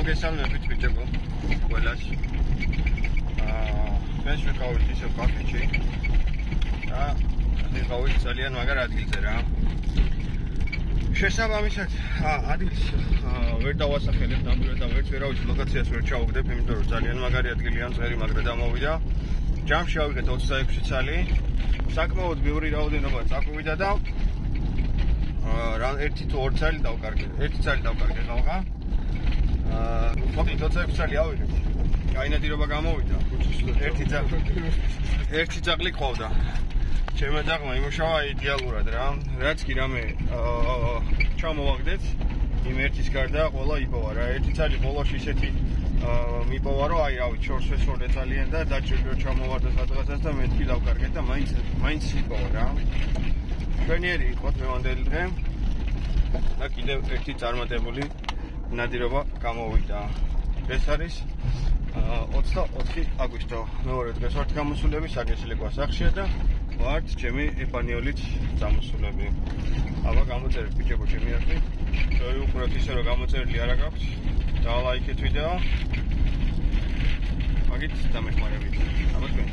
მოგესალმებით ბიჭებო, ყველას. Mēs ვიყავით ისევ კაფეში და ვიყავით ძალიან მაგარ ადგილზე რა. შესაბამისად, ადგილს ვერ დავასახელებ ნამდვილად და ვერც ვერავის ლოკაციას ვერ ჩავუგდებ, იმიტომ რომ ძალიან მაგარი ადგილია, მწყერი მაგრა დამოვიდა. ჯამში ავიღეთ 26 ცალი. საკმაოდ ბევრი რაოდენობა წაგვივიდა და ერთი თუ ორი ცალი დავკარგე. ერთი ცალი დავკარგე ხალხა. მოკლედ 26 ცალი ავიღეთ. კაი ნადირობა გამოვიდა. ერთი ძაღლი ყავდა. ჩემმა ძაღლმა იმუშავა იდეალურად რა. რაც კი რამე ჩამოვაგდეთ, იმ ერთის გარდა ყველა იპოვა რა. ერთი ცალი ბოლოში ისეთი მიპოვა რომ აი რავი შორს ვესვორდე ძალიან და დაჭირდა ჩამოვარდა სადღაცას და მეთქი დავკარგეთ და მაინც იპოვა რა. ჩვენიერი იყოთ მევანდელი დღე და კიდევ ერთი წარმატებული ნადირობა გამოვიდა. ეს არის 24 აგვისტო. მეორე დღეს ვართ გამოსულები საგესილეკვა სახლშია და ვართ ჩემი ეპანიოლით გამოსულები. აბა გამოწერეთ ბიჭებო ჩემი არხი. შევიუყუროთ ისე რომ გამოწერილი არ აქვს. დალაიქეთ ვიდეო. მაგით დამეხმარებით. აბა თქვენ.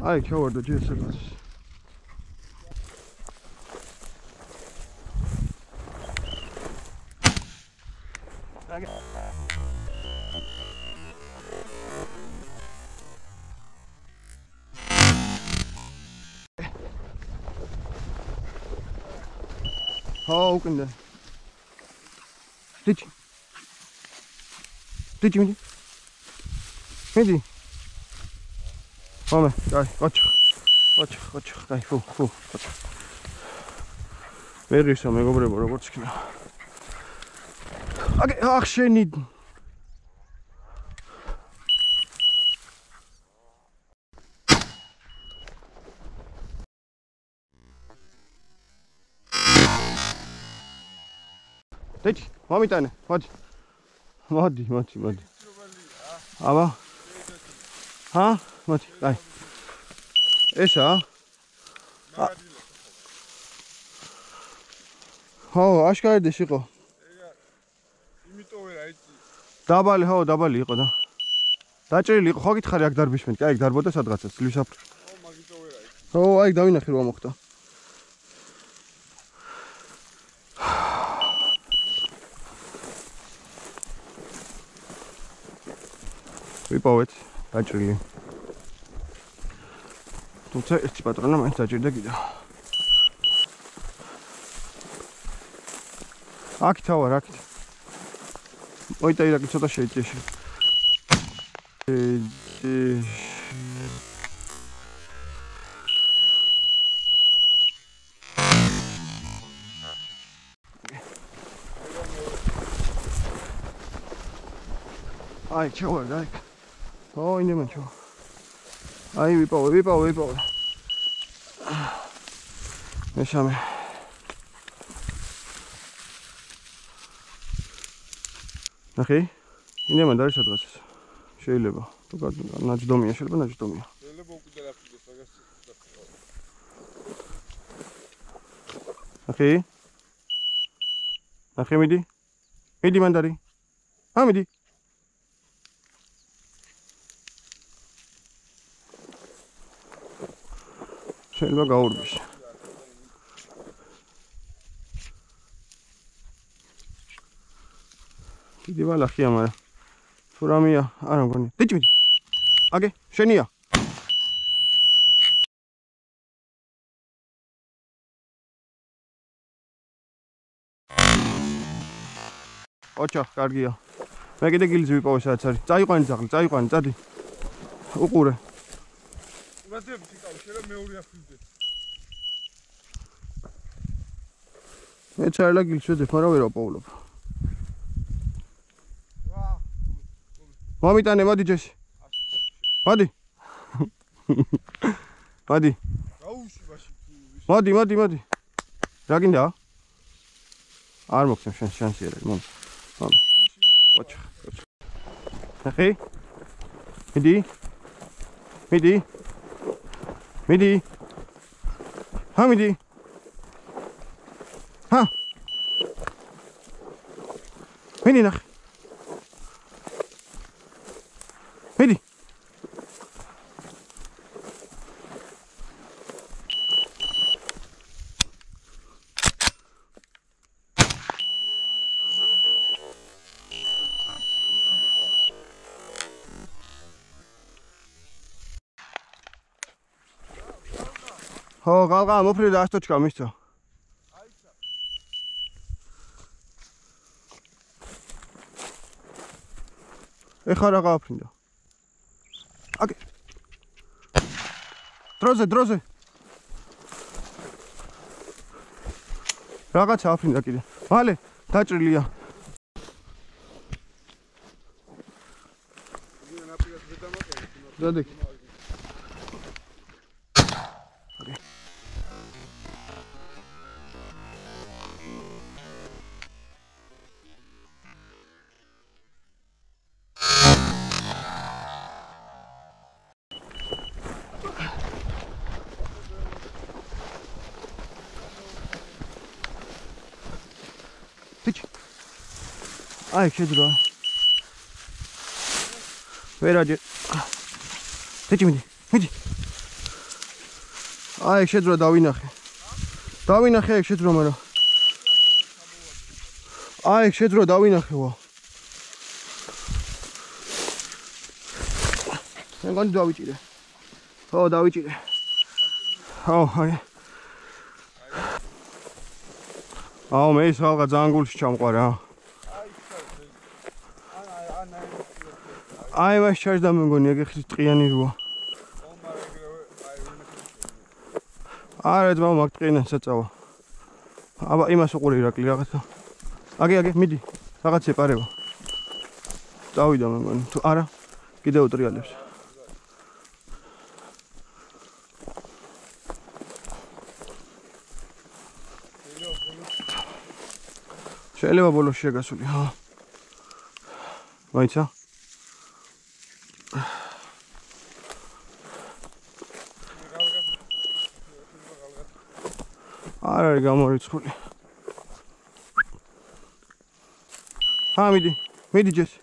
Ay, ჩავარდა ჯესებას. How can the stitch? Stitch me. Maybe. Mama, guys, watch. Guys, full. Where is some robots? Okay, actually need. Stitch, mommy, tane, watch. Modi. Aba. Huh? Modi, guys. ესა? ხო, აშკარიდეს იყო. იმიტომ ვერა იცი. დაბალი იყო და. დაჭრილი იყო, ხო გითხარი აქ დარბიშმენ, კი, აქ დარბოდა სადღაცას, ლისაფრი. ხო, მაგიტო ვერა იცი. ხო, აი დავინახე რა მოხდა. ვიპოვეთ, დაჭრილი. თუმცა ერთი პატრონა მაინც დაჭირდა კიდევ. აქ თავარ, აქ. ოიტაირაკი ცოტა შეიწეში. აი, ჩავარ, აი. ო, ინემან ჩავარ. აი ვიპოვე. მესამე. ნახე? ინემან და არის სადღაც. შეიძლება. თუ ნაჯდომია, შეიძლება ნაჯდომია. შეიძლება უკიდე რაფიდეს, მაგას. ნახე მიდი. მიდი მანდარი. მიდი. შეიძლება გაურბის. დიდი ბალახია, მაგრამ თუ რამეა, არა მგონია. დიჭი. აგე, შენია. ოჩახ, კარგია. მე კიდე გილზი ვიპოვე სადაც არის. წაიყვანი ძაღლი, წაიყვანი, წადი. უყურე. ვადები შეკავშე რა მეორე აფრიზე. მე ჩაერლა გილს ვედებ, მაგრამ ვერ ვაპოულობ. მომიტანე, მოდი ჯეში. მოდი. მოდი. გაუში ბაში. მოდი. რა გინდა? არ მოგცემ შენ შანსი არა, მომ. ოჩ. ახი? მიდი. მიდი. ჰა. მიდი ნახე. მიდი. ხო, ყალყა მოფრიდა 100 ჩქა მისცა. აიცა. ეხა რა გააფრინდა? აკე. დროზე. რაღაცა აფრინდა კიდე. მალე დაჭრილია. დადი. აი შეძრო. ვერაჯე. მიდი. აი შეძრო დავინახე. აი შეძრო მაგრამ. აი შეძრო დავინახე ვა. მეგონი დავიჭირე. ხო დავიჭირე. ხო აი. აუ მე ის ხალხა ძალიან გულში ჩამყარა. აი მას ჩარჯდა მეგონი ეგ ხის ტყიანი როა. არა ძმა მაგ ტყიანს საწავა. აბა იმას უყური ირაკლი რაღაცა. აგე მიდი. რაღაც ეპარება. წავიდა მეგონი. თუ არა კიდე უტრიალებს. შეიძლება ბოლოს შეგასული, ხო. მაიცა? არ არის გამორიცხული. მიდი ჯესი.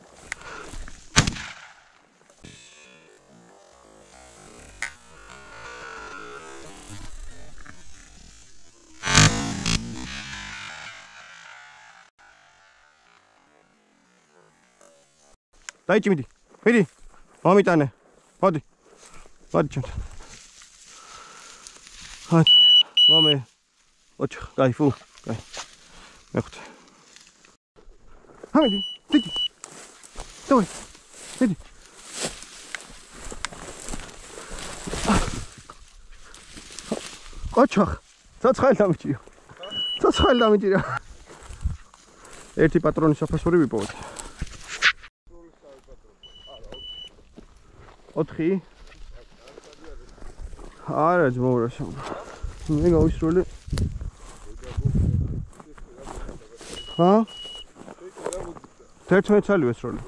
დაიჭი მიდი. მომიტანე. მოდი ჩემთან. მოდი. მომე. ოჩ, кайფუ. კაი. მეხუთე. მიდი. დავай. მიდი. ოჩ, ცოცხალი დამიჭირა. ერთი პატრონის საფასური ვიპოვეთ. 4 არა ძმოურა მე გავისროლე ჰა 11 წელი ვესროლე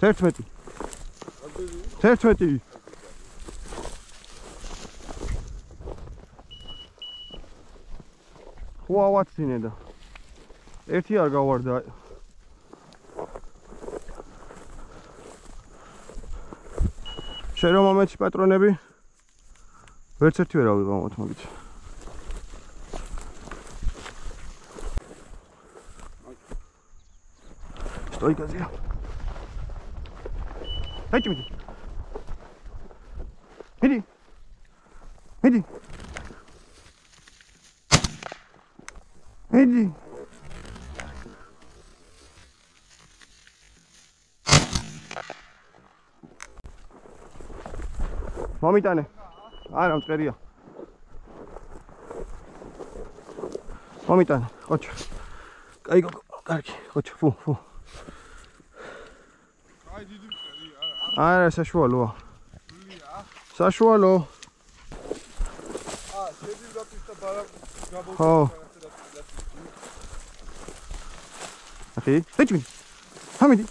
11 ხო ავაცინე და ერთი არ გავარდა შენ რომ მომეცი პატრონები ვერც ერთი ვერ ავიღავთ მაგით. Stoikazia. Haydi midi. Midi. Midi. Midi. მომიტანე. არა, მწყერია. მომიტანე, ხოჩო. კაი გოგო, კარგი, ხოჩო, ფუ. აი დიდი მწერია, არა, საშუალოა. საშუალო. შედი დაფის და ბარა გაბოლდა. ხო. ახი, ეჭმი. ჰამიდი.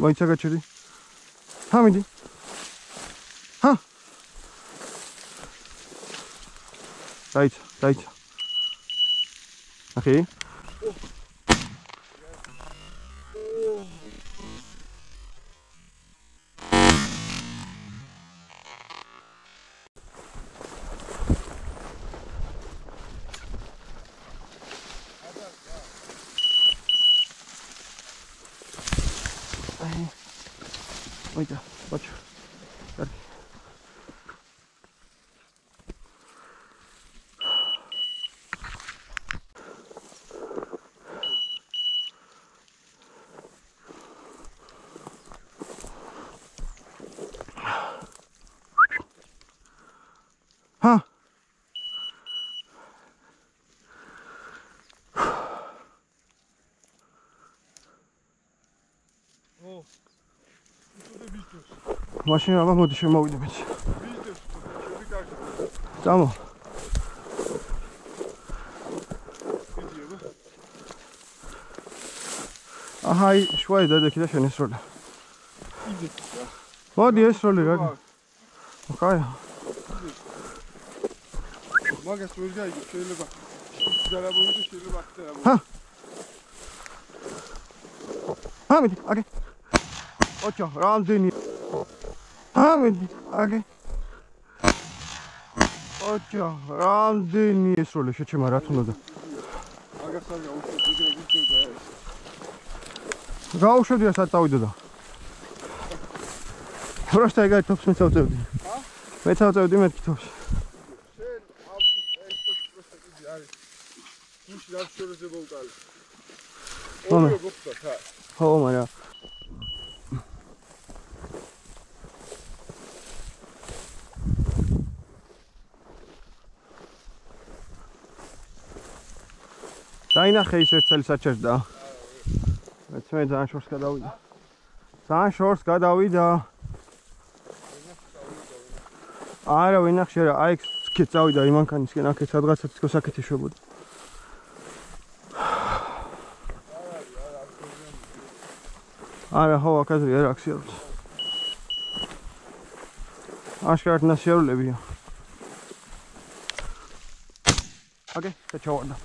მაიცა გაჩერდი. ჰამიდი. ჰა. დაიცა. ახი. Oita, bacio. Cardi. Ha. Oh. Машина აბა მოდი შემოვიდებით. ვიდებს, შევი კარგი. წამო. აჰაი, შვაი დადექი და შენ ესროლე. მოდი ესროლე რა. ხაი. მაგას ვერ გაიგე, შეიძლება გარაბოვიდე, შეიძლება ახლა. ჰა. ჰამიდი, აგე. ოჩო, რამდენი. ჰამიდი, აგე. ოჩო, რამდენი ესროლე შეჩემა რა თუნდა. მაგას არ გაუშვებდი და ვიძებდა ეს. გაუშვებდი და საწავიდოდა. просто ეგ თოფს მეცავწევდი. ჰა? მეცავწევდი მეთქი თოფს. შენ ავტო просто იგი არის. ნიში რა შორზე მოვკალი. ორი გოფტა ხა. ხო, მაგრამ დაინახე ის ერთ წელი საჩერდა. მეც მე ძალიან შორს გადავიდა. ძალიან შორს გადავიდა. არა, ვინახე რა, აი ეს წავიდა იმანქანისკენ, აქეთ სადღაცა თქოს აქეთ ეშვებოდა. არა, ხო, აკაზრი არ აქვს იარული. აშკარად ნასიარულებია. აგე, ჩავარდა.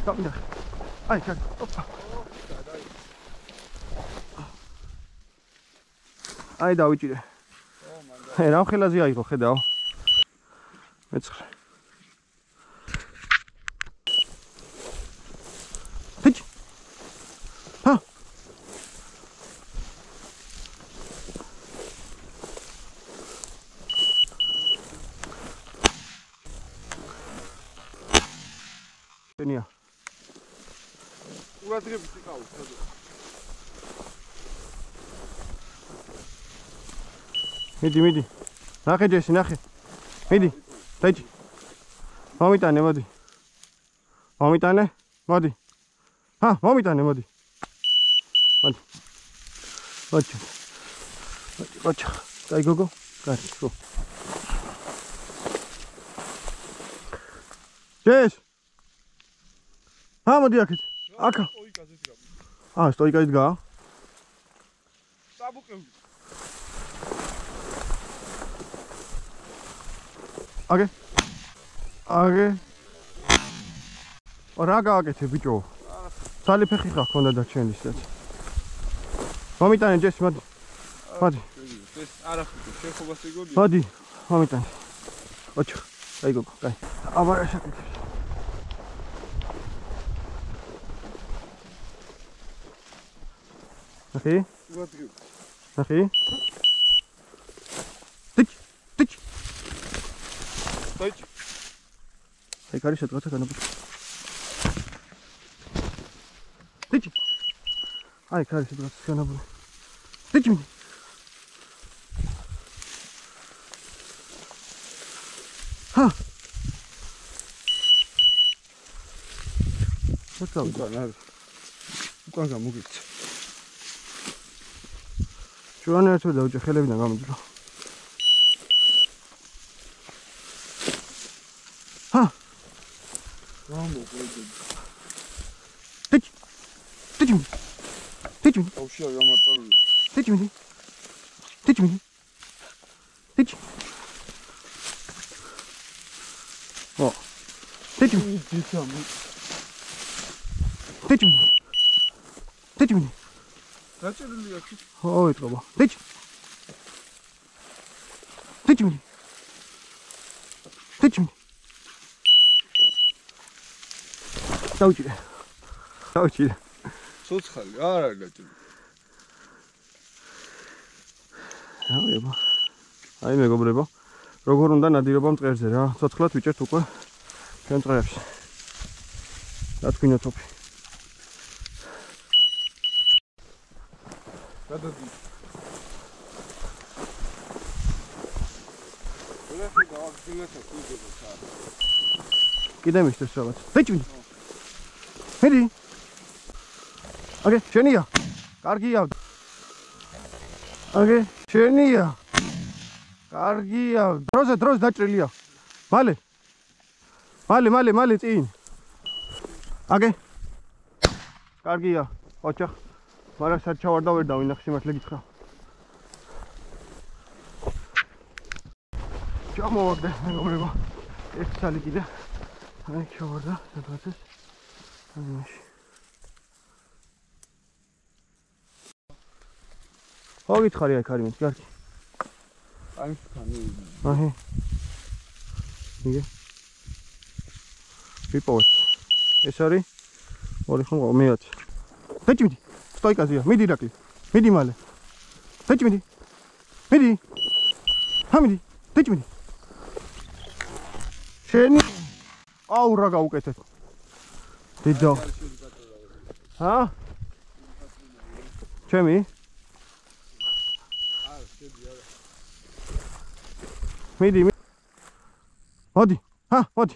Камда. Ай, как. Опа. Ай, დავიჭირე. რა ხელაზე აიღო, ხედავ. მეცხრე. ჰიჩ. ჰა. ტენია. ურადღებით იყავით, სადო. მიდი. ნახე ჯესი, ნახე. მიდი. დაიჭი. მომიტანე, მოდი. მომიტანე, მოდი. ჰა, მომიტანე, მოდი. მოდი. ოჩო. დაი გოგო. კარგი, ხო. ჯეს. ჰა, მოდი აქეთ. აკა. სტოიკაზე დგა. საბუყევი. აგე. რა გააკეთე ბიჭო? ძალი ფეხი ხარ ქონდა და ჩენისაც. მომიტანე ჯეს მოდი. მოდი. ეს არ ახლა შეხობას ეგოდი. მოდი, მომიტანე. ოჩო, აი გოგო, კაი. აბა რა შეკეთებს. ნახე? ვადგებ. ნახე? ტიჩ. ტიჩ. აი კარი შეგაცა განაბა. ტიჩ. აი კარი შეგაცა განაბა. ტიჩ. ჰა. უკან გამოგიქცა. ჩვენი ერთად დავჭე ხელებიდან გამოძრო. ჰა. გამოგვიდე. ტიჩ. აუშია გამარტული. ტიჩ. ო. ტიჩ. დაჭერილია კი. ო, ეთქობა. ტიჩ. დავჭირე. ცოცხალი არ არის გაჭრილი. აიება. აი მეგობრებო, როგორ უნდა ნადირობა მწყერზე რა. ცოცხლად ვიჭერთ უკვე ჩვენ მწყერებში. რა თქვინო თოფი? გადადი. კიდე მისდეს რაღაც. ბიჭი. ჰედი. აგე, შენია. კარგია. აგე, შენია. კარგია. დროზე დაჭრილია. მალე წინ. აგე. კარგია. ოჩახ. მაგრამ სად ჩავარდა ვერ დავინახე სიმართლე გითხრა. ჩამოვაგდე მეგობრებო. ეს ცალი კიდე. აი ჩავარდა სადღაცას. ამაში. გითხარი აი ქარიმეთ, კარგი. აი ხანი. აჰი. იგე. პიპოც. ეს არის 2 ხომ მეათი. დაჭიმდი. სტოიკაზია, მიდი რაკლი. მიდი მალე. დაჭიმდი. მიდი. ჰამიდი. დაჭიმდი. შენი აუ რა გაუკეთე. დიდო. ჰა? ჩემი? მიდი. მოდი. ჰა, მოდი.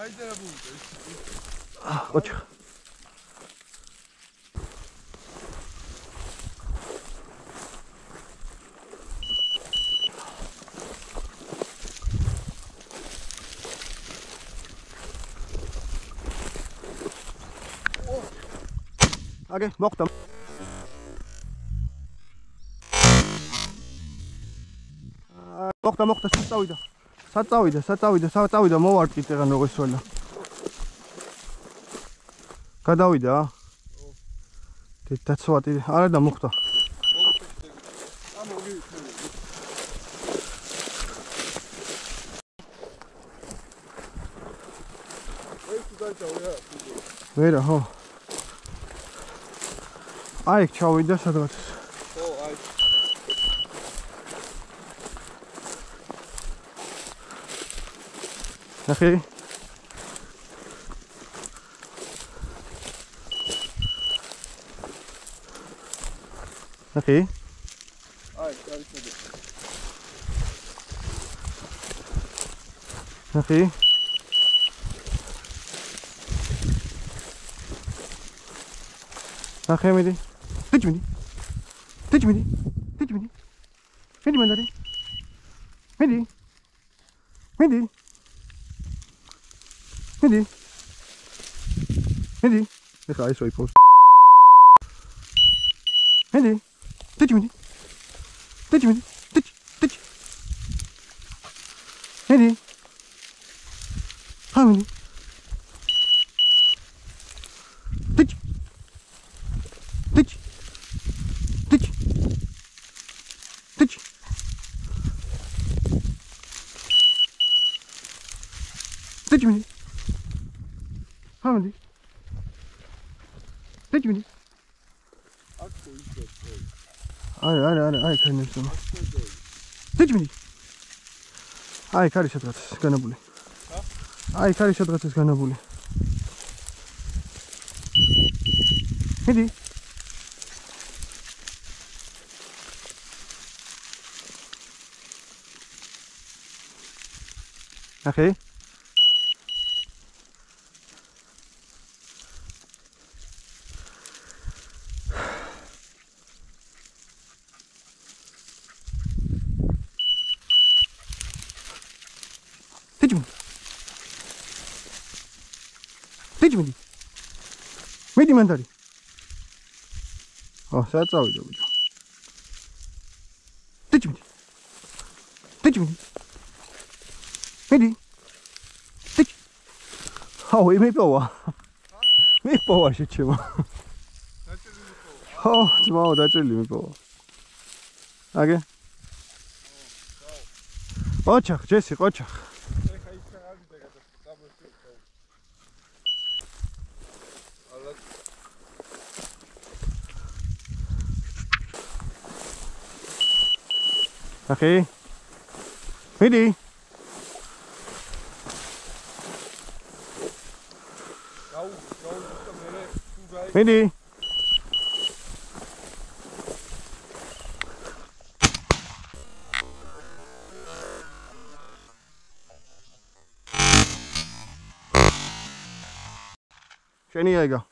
აიძერა ბუნდე. ოჩ. აგე, მოხდა. მოხდა, საწავიდა, მოვარდით ეგან როგორც ველა. გადავიდა? დაცვატი, არა და მოხდა. ვერა, ხო. აი, ჩავიდა სადღაც. ხო, აი. ნახე. ნახე. აი, კარიშები. ნახე. ნახე მიდი. ტიჩმიდი. მიდი მანდარი. მიდი. ეხა ის ვიფოს. მიდი. ტიჩმიდი. მიდი. Hamidi. Dich. Dich. Dich. Dich. Dich Midi. Hamidi. Dich Midi. Ay, kaynıyorsun. Dich Midi. Ay, kari şadgatız ganabuli. Ay, kari şadgatız ganabuli. Midi. Okay. Dich Midi. Midi mandari. Oh, saya tahu je. Dich Midi. Dich Midi. Midi. Dich. Oh, me poa. Me poa się trzyma. O, trzymało, zaczęli me poa. Age? Oczach, Jesse, oczach. Okay. Midi. Midi. Şeni yayga.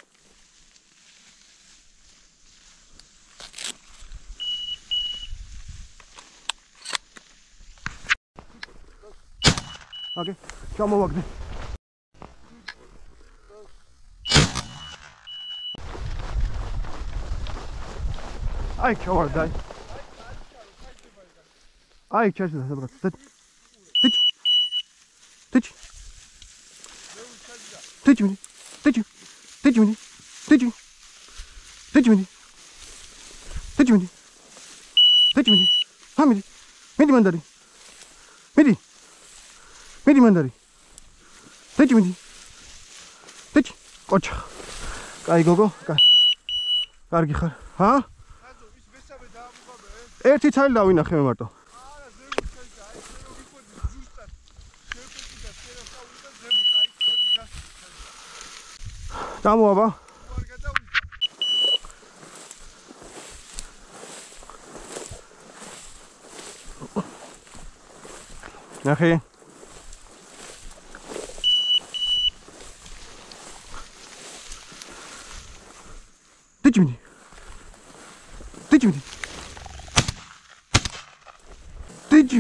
Okay, come on, walk there. Ay, çavar day. Ay, çarşı da bırak. Tıç. Tıç. Tıç mı? Tıç. Tıç mı? Tıç. Tıç mı? Tıç mı? Tıç mı? Hamidi. Midi mandari. Midi. Midi mandari. Tıç mı? Tıç. Koç. Kay gogo. Kay. Kargi xar. Ha? ერთი თალი დავინახე მარტო. დამოაბა. ნახე. დიჯმინი. დიჯმინი. Did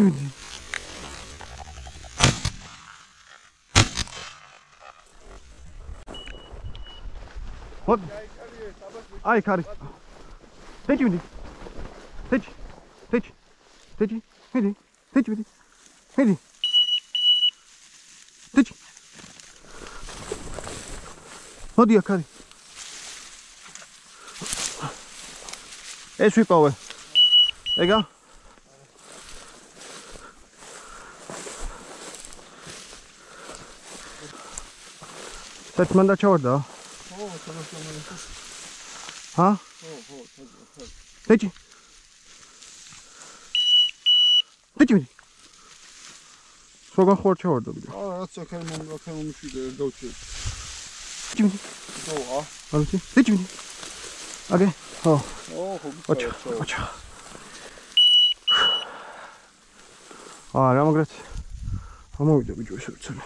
What? Ay, Kari. Did you? Hidi. What do you carry? Es power. Ega. Set manda çorda. Ha? Deci. Sogan xor çorda bir de. Aa, bakalım şu da davçı. Deci. Doğa. Alçı. Deci. Age. Oh. Oç. Aa, ramagrat. Ama uydu bir şey söyle.